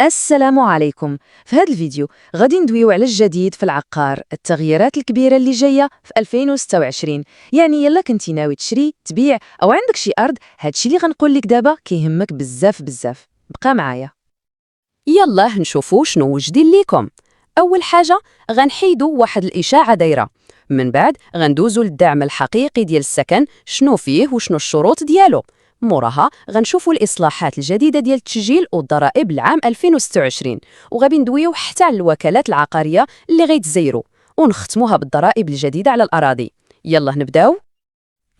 السلام عليكم. في هذا الفيديو غادي ندويو على الجديد في العقار، التغييرات الكبيرة اللي جاية في 2026. يعني يلا كنتي ناوي تشري، تبيع أو عندك شي أرض، هادشي اللي غنقول لك دابا كيهمك بزاف بزاف. بقى معايا. يلا نشوفوا شنو جديد ليكم. أول حاجة غنحيدوا واحد الإشاعة دايرة، من بعد غندوزوا للدعم الحقيقي ديال السكن، شنو فيه وشنو الشروط ديالو. موراها غنشوفوا الإصلاحات الجديدة ديال التسجيل والضرائب العام 2026، وغادي ندويو حتى على الوكالات العقارية اللي غيتزيروا، ونختموها بالضرائب الجديدة على الأراضي. يلا نبداو.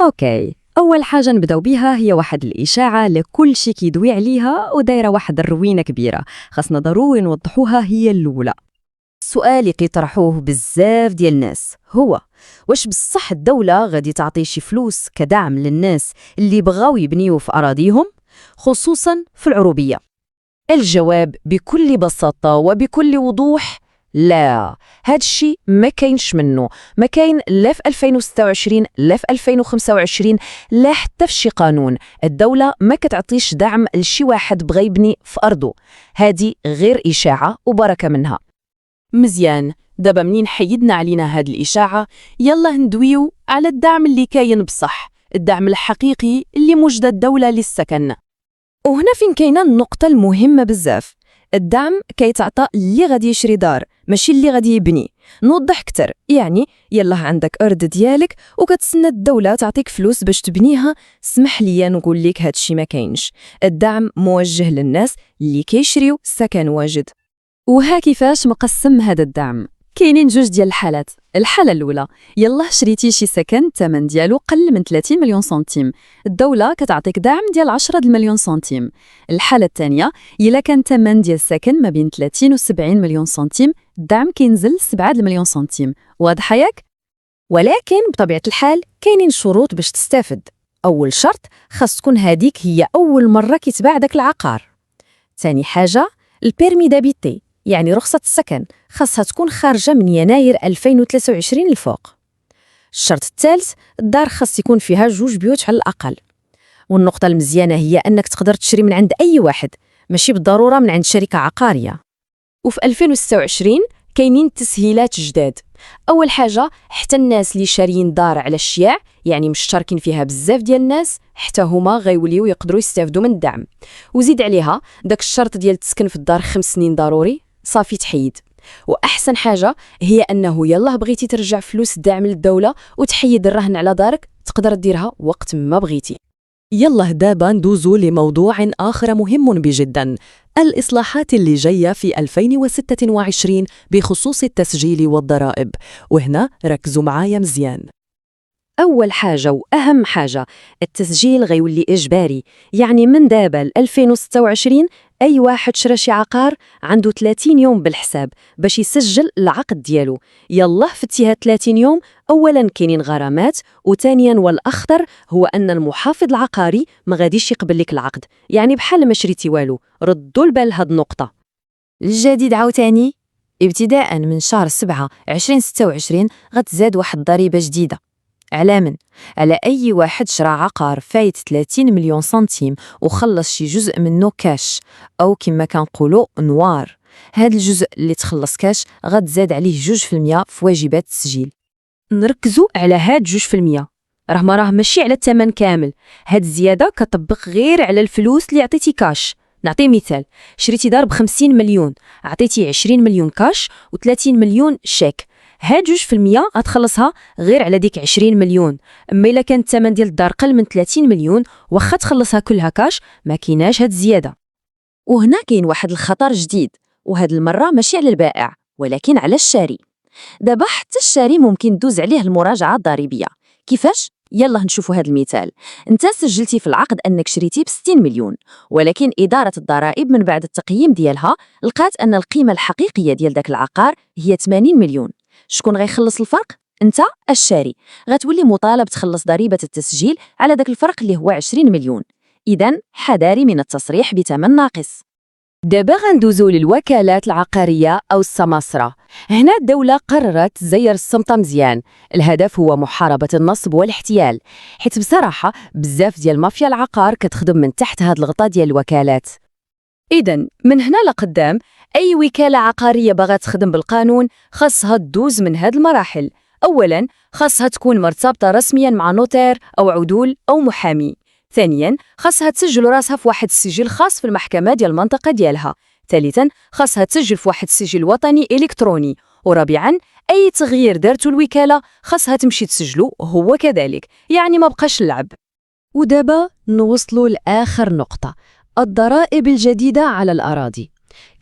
اوكي، اول حاجه نبداو بها هي واحد الاشاعه لكل شي كيدوي عليها ودايره واحد الروينه كبيره، خاصنا ضروري نوضحوها. هي الاولى، السؤال اللي كيطرحوه بزاف ديال الناس هو: واش بصح الدولة غادي تعطي شي فلوس كدعم للناس اللي بغاو يبنيو في أراضيهم، خصوصا في العروبية؟ الجواب بكل بساطة وبكل وضوح: لا، هاد الشي ما كاينش منه، ما كاين لا في 2026 لا في 2025 لا حتى في شي قانون. الدولة ما كتعطيش دعم لشي واحد بغا يبني في أرضه، هادي غير إشاعة وبركة منها. مزيان، دابا منين حيدنا علينا هاد الإشاعة، يلا ندويو على الدعم اللي كاين بصح، الدعم الحقيقي اللي موجدة الدولة للسكن. وهنا فين كاينه النقطه المهمه بزاف. الدعم كيتعطى اللي غادي يشري دار، ماشي اللي غادي يبني. نوضح اكثر، يعني يلا عندك ارض ديالك وكتسنى الدوله تعطيك فلوس باش تبنيها، اسمح لي نقول لك هادشي ما كاينش. الدعم موجه للناس اللي كيشريو سكن واجد. وها كيفاش مقسم هذا الدعم. كاينين جوج ديال الحالات. الحالة الأولى، يلا شريتي شي سكن الثمن ديالو قل من 30 مليون سنتيم، الدولة كتعطيك دعم ديال 10 مليون سنتيم. الحالة الثانية، يلا كان الثمن ديال السكن ما بين 30 و 70 مليون سنتيم، الدعم كينزل 7 مليون سنتيم. واضحة ياك؟ ولكن بطبيعة الحال كاينين شروط باش تستافد. أول شرط، خاص تكون هذيك هي أول مرة كيتباع داك العقار. ثاني حاجة، البيرمي دابيتي، يعني رخصة السكن، خاصها تكون خارجة من يناير 2023 الفوق. الشرط الثالث، الدار خاص يكون فيها 2 بيوت على الأقل. والنقطة المزيانة هي أنك تقدر تشري من عند أي واحد، ماشي بالضرورة من عند شركة عقارية. وفي 2026 كاينين تسهيلات جداد. أول حاجة، حتى الناس اللي شاريين دار على الشياع، يعني مشتركين فيها بزاف ديال الناس، حتى هما غيوليو يقدروا يستافدوا من الدعم. وزيد عليها داك الشرط ديال تسكن في الدار 5 سنين ضروري، صافي تحيد. وأحسن حاجة هي أنه يلا بغيتي ترجع فلوس الدعم للدولة وتحيد الرهن على دارك، تقدر ديرها وقت ما بغيتي. يلا دابا ندوزو لموضوع آخر مهم بجدا، الإصلاحات اللي جاية في 2026 بخصوص التسجيل والضرائب. وهنا ركزوا معايا مزيان. أول حاجة وأهم حاجة، التسجيل غيولي إجباري، يعني من دابا ل 2026 أي واحد شرا شي عقار عنده 30 يوم بالحساب باش يسجل العقد ديالو. يلا فتيها 30 يوم، أولاً كاينين غرامات، وثانياً والأخطر هو أن المحافظ العقاري ما غاديش يقبل لك العقد، يعني بحال ما شريتي والو. ردوا البال هاد النقطة. الجديد عاوتاني، ابتداء من شهر 7 2026 غتزاد واحد الضريبة جديدة. على أي واحد شرا عقار فايت 30 مليون سنتيم وخلص شي جزء منه كاش، أو كما كنقولوا نوار. هاد الجزء اللي تخلص كاش غتزاد عليه 2% في واجبات التسجيل. نركزوا على هاد 2%، راه ماشي على الثمن كامل. هاد الزيادة كتطبق غير على الفلوس اللي عطيتي كاش. نعطي مثال، شريتي دار ب50 مليون، عطيتي 20 مليون كاش و30 مليون شيك. هاد 2% غتخلصها غير على ديك 20 مليون. اما الا كان الثمن ديال الدار قل من 30 مليون، واخا تخلصها كلها كاش ما كيناش هاد الزياده. وهنا كاين واحد الخطر جديد، وهاد المره ماشي على البائع ولكن على الشاري. دابا حتى الشاري ممكن دوز عليه المراجعه الضريبيه. كيفاش؟ يلا نشوفوا هذا المثال. انت سجلتي في العقد انك شريتي ب60 مليون، ولكن اداره الضرائب من بعد التقييم ديالها لقات ان القيمه الحقيقيه ديال داك العقار هي 80 مليون. شكون غيخلص الفرق؟ انت الشاري. غتولي مطالب تخلص ضريبه التسجيل على داك الفرق اللي هو 20 مليون. اذا حذاري من التصريح بثمن ناقص. دابا غندوزو للوكالات العقارية أو السماسرة. هنا الدولة قررت تزير السمطة مزيان. الهدف هو محاربة النصب والاحتيال، حيت بصراحة بزاف ديال مافيا العقار كتخدم من تحت هاد الغطاء ديال الوكالات. إذن من هنا لقدام أي وكالة عقارية باغا تخدم بالقانون خاصها تدوز من هاد المراحل. أولاً خاصها تكون مرتبطة رسمياً مع نوتير أو عدول أو محامي. ثانياً خاصها تسجل راسها في واحد السجل خاص في المحكمة ديال المنطقة ديالها. ثالثاً خاصها تسجل في واحد السجل وطني إلكتروني. ورابعاً أي تغيير دارتو الوكالة خاصها تمشي تسجلو هو كذلك، يعني ما بقاش اللعب. ودابا نوصلوا لآخر نقطة، الضرائب الجديدة على الأراضي.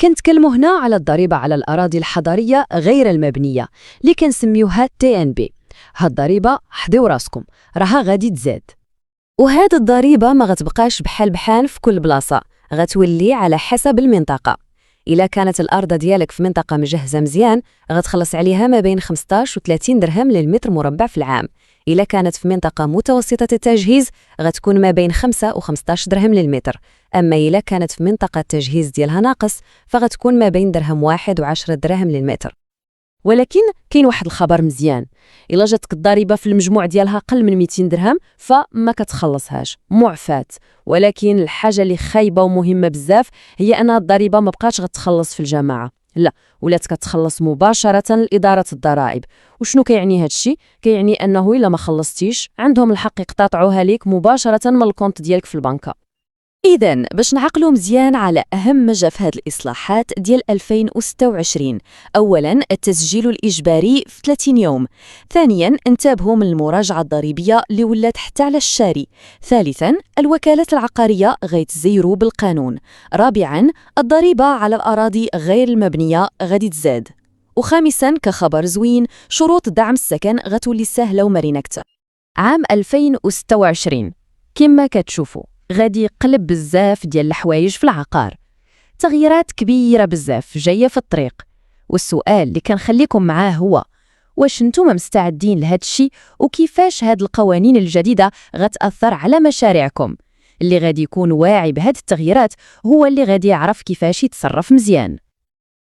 كنتكلموا هنا على الضريبة على الأراضي الحضرية غير المبنية اللي كنسميوها TNB. هاد الضريبة حضيو راسكم راها غادي تزاد، وهاد الضريبة ما غتبقاش بحال في كل بلاصة، غتولي على حسب المنطقة. إلا كانت الأرض ديالك في منطقة مجهزة مزيان غتخلص عليها ما بين 15 و 30 درهم للمتر مربع في العام. إلا كانت في منطقة متوسطة التجهيز غتكون ما بين 5 و 15 درهم للمتر. أما إلا كانت في منطقة التجهيز ديالها ناقص فغتكون ما بين درهم 1 و 10 دراهم للمتر. ولكن كاين واحد الخبر مزيان، إلا جاتك الضريبة في المجموع ديالها قل من 200 درهم فما كتخلصهاش، معفاة. ولكن الحاجة اللي خايبة ومهمة بزاف هي أن الضريبة ما بقاش غتخلص في الجماعة، لا، ولات كتخلص مباشرة لإدارة الضرائب. وشنو كيعني هاد الشيء؟ كيعني أنه إلا ما خلصتيش عندهم الحق يقتطعوها ليك مباشرة من الكونت ديالك في البنكة. إذن باش نعقلوا مزيان على أهم ما جا في هاد الإصلاحات ديال 2026، أولاً التسجيل الإجباري في 30 يوم. ثانياً انتبهوا من المراجعة الضريبية اللي ولات حتى على الشاري. ثالثاً الوكالات العقارية غيتزيروا بالقانون. رابعاً الضريبة على الأراضي غير المبنية غادي تزاد. وخامساً كخبر زوين شروط دعم السكن غتولي سهلة ومرنة أكثر. عام 2026 كما كتشوفوا غادي يقلب بزاف ديال الحوايج في العقار، تغييرات كبيرة بزاف جاية في الطريق. والسؤال اللي كنخليكم معاه هو واش نتوما مستعدين لهاد الشيء، وكيفاش هاد القوانين الجديدة غتأثر على مشاريعكم؟ اللي غادي يكون واعي بهاد التغييرات هو اللي غادي يعرف كيفاش يتصرف مزيان.